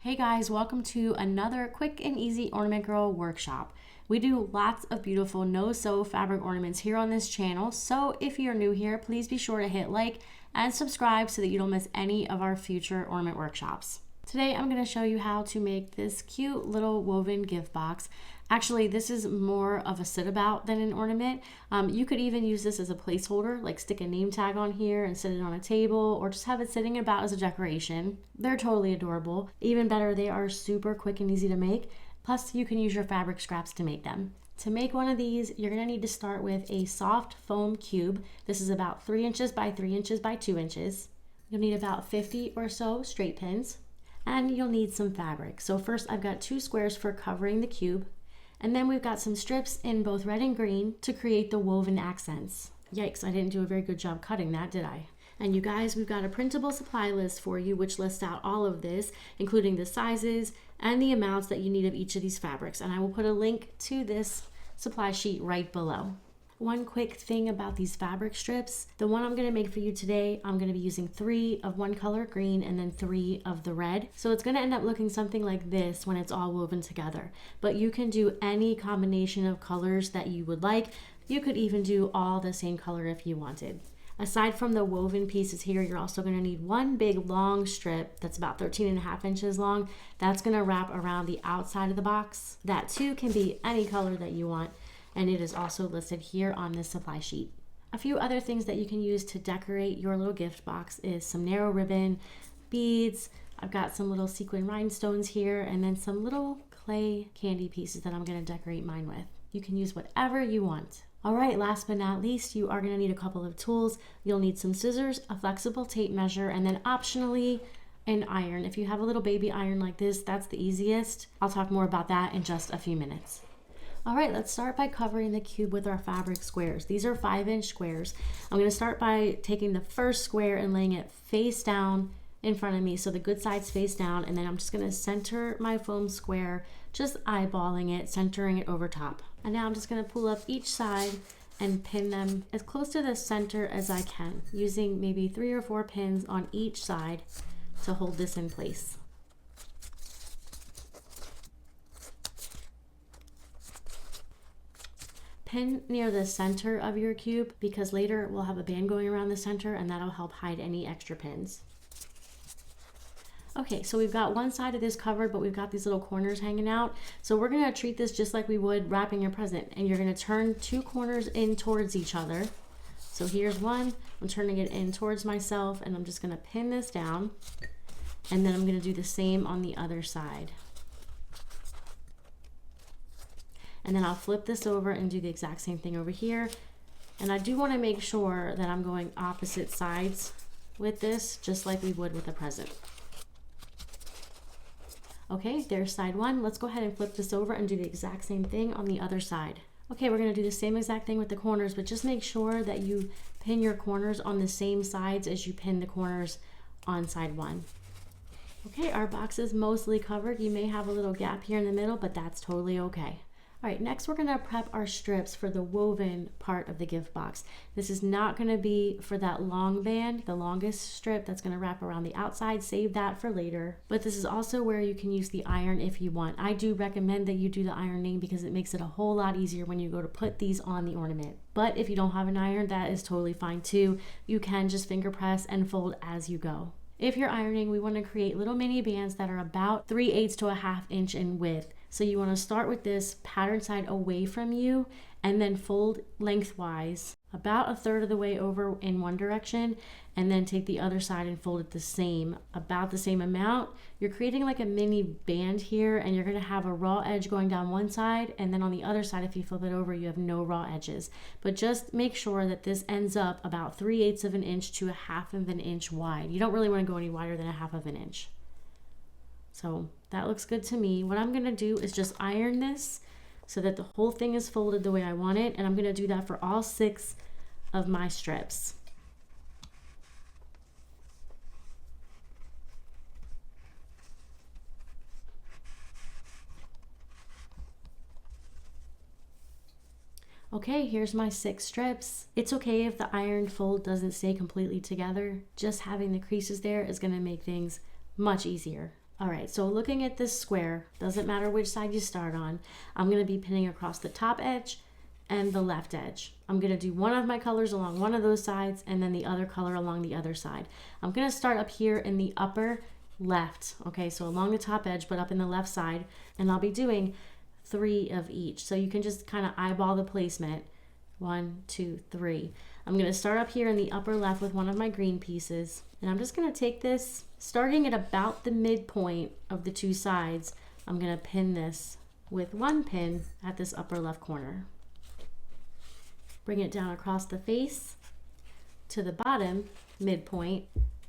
Hey guys, welcome to another quick and easy Ornament Girl workshop. We do lots of beautiful no-sew fabric ornaments here on this channel, so if you're new here, please be sure to hit like and subscribe so that you don't miss any of our future ornament workshops. Today I'm going to show you how to make this cute little woven gift box. Actually, this is more of a sit-about than an ornament. You could even use this as a placeholder, like stick a name tag on here and sit it on a table, or just have it sitting about as a decoration. They're totally adorable. Even better, they are super quick and easy to make. Plus, you can use your fabric scraps to make them. To make one of these, you're going to need to start with a soft foam cube. This is about 3 inches by 3 inches by 2 inches. You'll need about 50 or so straight pins, and you'll need some fabric. So first, I've got 2 squares for covering the cube. And then we've got some strips in both red and green to create the woven accents. Yikes, I didn't do a very good job cutting that, did I? And you guys, we've got a printable supply list for you, which lists out all of this, including the sizes and the amounts that you need of each of these fabrics. And I will put a link to this supply sheet right below. One quick thing about these fabric strips, the one I'm going to make for you today, I'm going to be using 3 of one color green and then 3 of the red. So it's going to end up looking something like this when it's all woven together. But you can do any combination of colors that you would like. You could even do all the same color if you wanted. Aside from the woven pieces here, you're also going to need one big long strip that's about 13.5 inches long. That's going to wrap around the outside of the box. That too can be any color that you want, and it is also listed here on this supply sheet. A few other things that you can use to decorate your little gift box is some narrow ribbon, beads. I've got some little sequin rhinestones here, and then some little clay candy pieces that I'm going to decorate mine with. You can use whatever you want. All right, last but not least, you are going to need a couple of tools. You'll need some scissors, a flexible tape measure, and then optionally an iron. If you have a little baby iron like this, that's the easiest. I'll talk more about that in just a few minutes. All right, let's start by covering the cube with our fabric squares. These are 5-inch squares. I'm going to start by taking the first square and laying it face down in front of me, so the good side's face down, and then I'm just going to center my foam square, just eyeballing it, centering it over top. And now I'm just going to pull up each side and pin them as close to the center as I can, using maybe 3 or 4 pins on each side to hold this in place. Pin near the center of your cube because later we'll have a band going around the center and that'll help hide any extra pins. Okay, so we've got one side of this covered, but we've got these little corners hanging out. So we're gonna treat this just like we would wrapping a present, and you're gonna turn 2 corners in towards each other. So here's one, I'm turning it in towards myself, and I'm just gonna pin this down, and then I'm gonna do the same on the other side. And then I'll flip this over and do the exact same thing over here. And I do wanna make sure that I'm going opposite sides with this, just like we would with a present. Okay, there's side 1. Let's go ahead and flip this over and do the exact same thing on the other side. Okay, we're gonna do the same exact thing with the corners, but just make sure that you pin your corners on the same sides as you pin the corners on side 1. Okay, our box is mostly covered. You may have a little gap here in the middle, but that's totally okay. All right, next we're gonna prep our strips for the woven part of the gift box. This is not gonna be for that long band, the longest strip that's gonna wrap around the outside. Save that for later. But this is also where you can use the iron if you want. I do recommend that you do the ironing because it makes it a whole lot easier when you go to put these on the ornament. But if you don't have an iron, that is totally fine too. You can just finger press and fold as you go. If you're ironing, we wanna create little mini bands that are about 3/8 to a 1/2 inch in width. So you want to start with this pattern side away from you and then fold lengthwise about 1/3 of the way over in one direction, and then take the other side and fold it about the same amount. You're creating like a mini band here, and you're going to have a raw edge going down one side, and then on the other side, if you flip it over, you have no raw edges. But just make sure that this ends up about 3/8 of an inch to a 1/2 of an inch wide. You don't really want to go any wider than a 1/2 of an inch. So that looks good to me. What I'm gonna do is just iron this so that the whole thing is folded the way I want it, and I'm gonna do that for all 6 of my strips. Okay, here's my 6 strips. It's okay if the ironed fold doesn't stay completely together. Just having the creases there is gonna make things much easier. All right, so looking at this square, doesn't matter which side you start on, I'm gonna be pinning across the top edge and the left edge. I'm gonna do one of my colors along one of those sides and then the other color along the other side. I'm gonna start up here in the upper left, okay, so along the top edge, but up in the left side, and I'll be doing 3 of each. So you can just kind of eyeball the placement. 1, 2, 3. I'm going to start up here in the upper left with one of my green pieces, and I'm just going to take this, starting at about the midpoint of the two sides. I'm going to pin this with one pin at this upper left corner. Bring it down across the face to the bottom midpoint,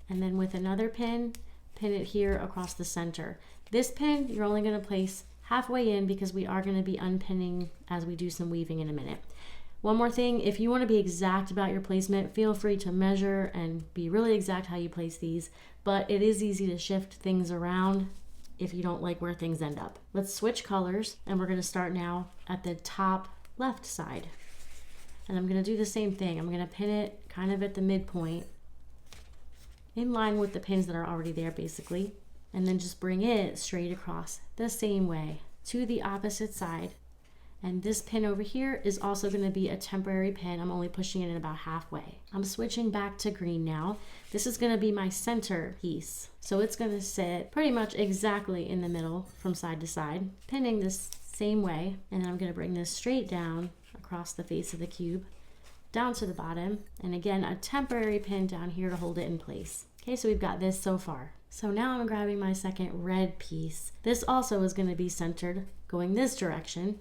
and then with another pin, pin it here across the center. This pin you're only going to place halfway in because we are going to be unpinning as we do some weaving in a minute. One more thing, if you want to be exact about your placement, feel free to measure and be really exact how you place these, but it is easy to shift things around if you don't like where things end up. Let's switch colors, and we're going to start now at the top left side. And I'm going to do the same thing. I'm going to pin it kind of at the midpoint, in line with the pins that are already there basically, and then just bring it straight across the same way to the opposite side. And this pin over here is also going to be a temporary pin. I'm only pushing it in about halfway. I'm switching back to green now. This is going to be my center piece. So it's going to sit pretty much exactly in the middle from side to side, pinning this same way. And then I'm going to bring this straight down across the face of the cube, down to the bottom. And again, a temporary pin down here to hold it in place. Okay, so we've got this so far. So now I'm grabbing my second red piece. This also is going to be centered going this direction.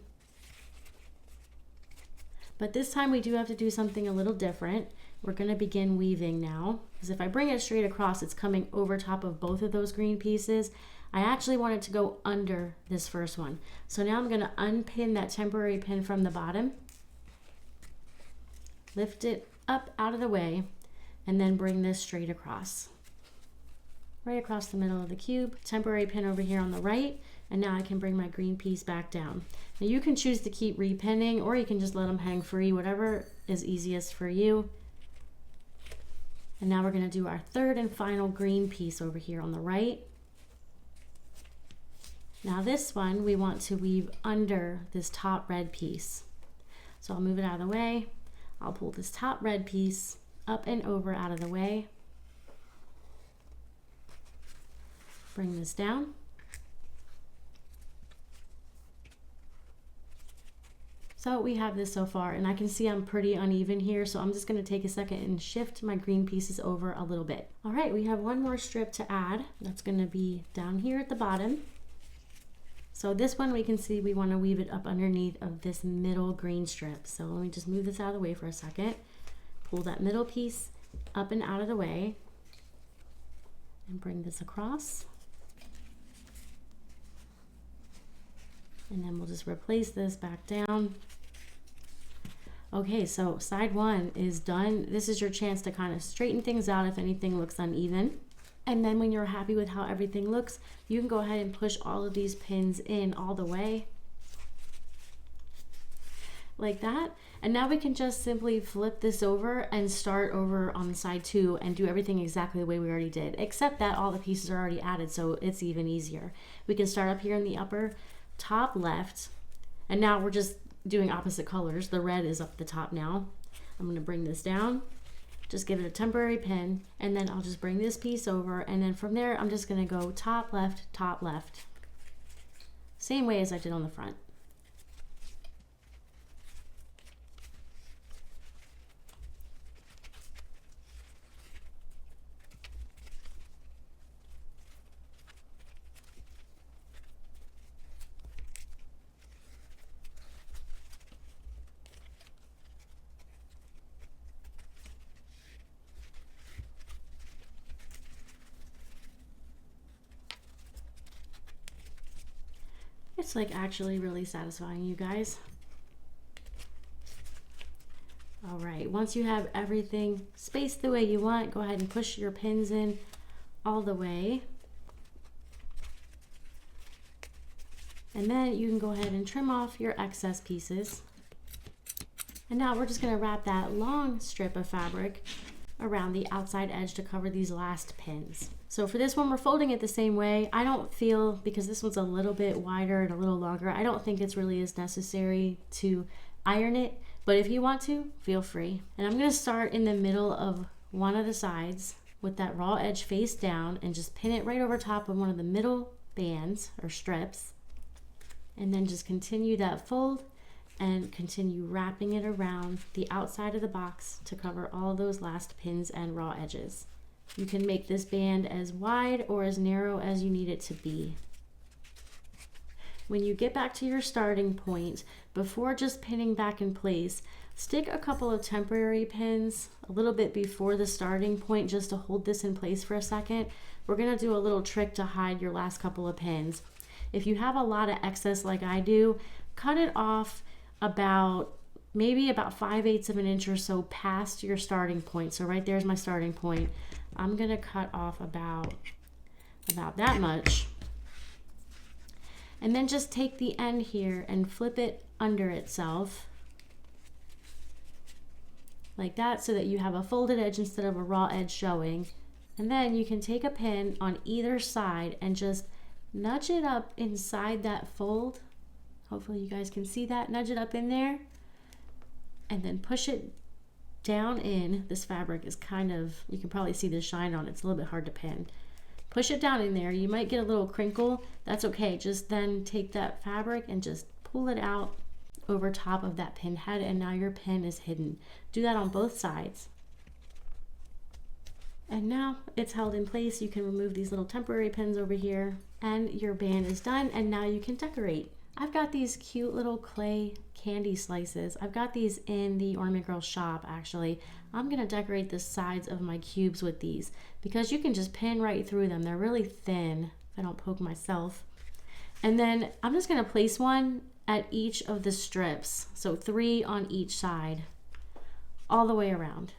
But this time we do have to do something a little different. We're going to begin weaving now, because if I bring it straight across, it's coming over top of both of those green pieces. I actually want it to go under this first one. So now I'm going to unpin that temporary pin from the bottom, lift it up out of the way, and then bring this straight across. Right across the middle of the cube, temporary pin over here on the right, and now I can bring my green piece back down. Now you can choose to keep repinning, or you can just let them hang free, whatever is easiest for you. And now we're going to do our third and final green piece over here on the right. Now this one we want to weave under this top red piece. So I'll move it out of the way. I'll pull this top red piece up and over out of the way. Bring this down. So we have this so far, and I can see I'm pretty uneven here, so I'm just going to take a second and shift my green pieces over a little bit. All right, we have one more strip to add. That's going to be down here at the bottom. So this one we can see we want to weave it up underneath of this middle green strip. So let me just move this out of the way for a second. Pull that middle piece up and out of the way and bring this across. And then we'll just replace this back down. Okay, so side one is done. This is your chance to kind of straighten things out if anything looks uneven. And then when you're happy with how everything looks, you can go ahead and push all of these pins in all the way. Like that. And now we can just simply flip this over and start over on side two and do everything exactly the way we already did, except that all the pieces are already added, so it's even easier. We can start up here in the upper top left, and now we're just doing opposite colors. The red is up the top now. I'm going to bring this down, just give it a temporary pin, and then I'll just bring this piece over, and then from there I'm just going to go top left, same way as I did on the front. It's like actually really satisfying, you guys. All right, once you have everything spaced the way you want, go ahead and push your pins in all the way. And then you can go ahead and trim off your excess pieces. And now we're just going to wrap that long strip of fabric around the outside edge to cover these last pins. So for this one, we're folding it the same way. I don't feel, because this one's a little bit wider and a little longer, I don't think it's really as necessary to iron it, but if you want to, feel free. And I'm gonna start in the middle of one of the sides with that raw edge face down and just pin it right over top of one of the middle bands or strips, and then just continue that fold and continue wrapping it around the outside of the box to cover all those last pins and raw edges. You can make this band as wide or as narrow as you need it to be. When you get back to your starting point, before just pinning back in place, stick a couple of temporary pins a little bit before the starting point just to hold this in place for a second. We're gonna do a little trick to hide your last couple of pins. If you have a lot of excess like I do, cut it off maybe about 5/8 of an inch or so past your starting point. So right there's my starting point. I'm gonna cut off about that much. And then just take the end here and flip it under itself like that, so that you have a folded edge instead of a raw edge showing. And then you can take a pin on either side and just nudge it up inside that fold. Hopefully you guys can see that. Nudge it up in there and then push it down in. This fabric is kind of, you can probably see the shine on it. It's a little bit hard to pin. Push it down in there. You might get a little crinkle. That's okay. Just then take that fabric and just pull it out over top of that pin head, and now your pin is hidden. Do that on both sides. And now it's held in place. You can remove these little temporary pins over here, and your band is done, and now you can decorate. I've got these cute little clay candy slices. I've got these in the Ornament Girl shop, actually. I'm gonna decorate the sides of my cubes with these because you can just pin right through them. They're really thin, if I don't poke myself. And then I'm just gonna place one at each of the strips. So 3 on each side, all the way around.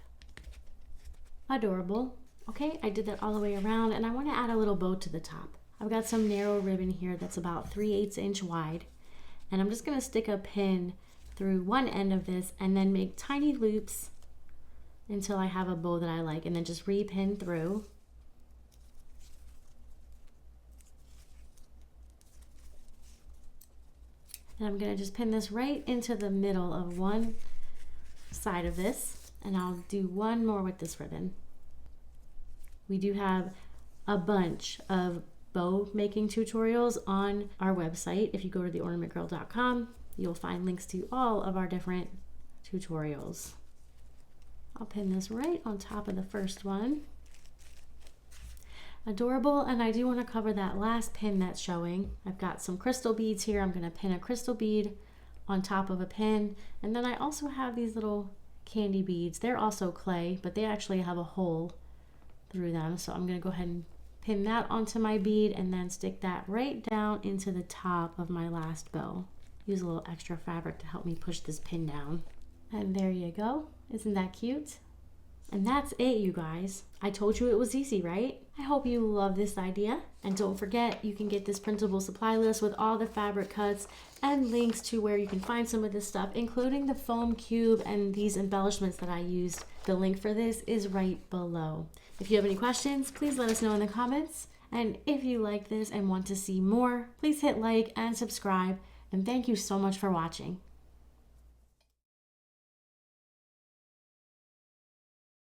Adorable. Okay, I did that all the way around, and I wanna add a little bow to the top. I've got some narrow ribbon here that's about 3/8 inch wide, and I'm just gonna stick a pin through one end of this and then make tiny loops until I have a bow that I like, and then just re-pin through. And I'm gonna just pin this right into the middle of one side of this, and I'll do one more with this ribbon. We do have a bunch of bow making tutorials on our website. If you go to theornamentgirl.com, you'll find links to all of our different tutorials. I'll pin this right on top of the first one. Adorable. And I do want to cover that last pin that's showing. I've got some crystal beads here. I'm going to pin a crystal bead on top of a pin, and then I also have these little candy beads. They're also clay, but they actually have a hole through them, so I'm going to go ahead and pin that onto my bead and then stick that right down into the top of my last bow. Use a little extra fabric to help me push this pin down. And there you go. Isn't that cute? And that's it, you guys. I told you it was easy, right? I hope you love this idea. And don't forget, you can get this printable supply list with all the fabric cuts and links to where you can find some of this stuff, including the foam cube and these embellishments that I used. The link for this is right below. If you have any questions, please let us know in the comments. And if you like this and want to see more, please hit like and subscribe. And thank you so much for watching.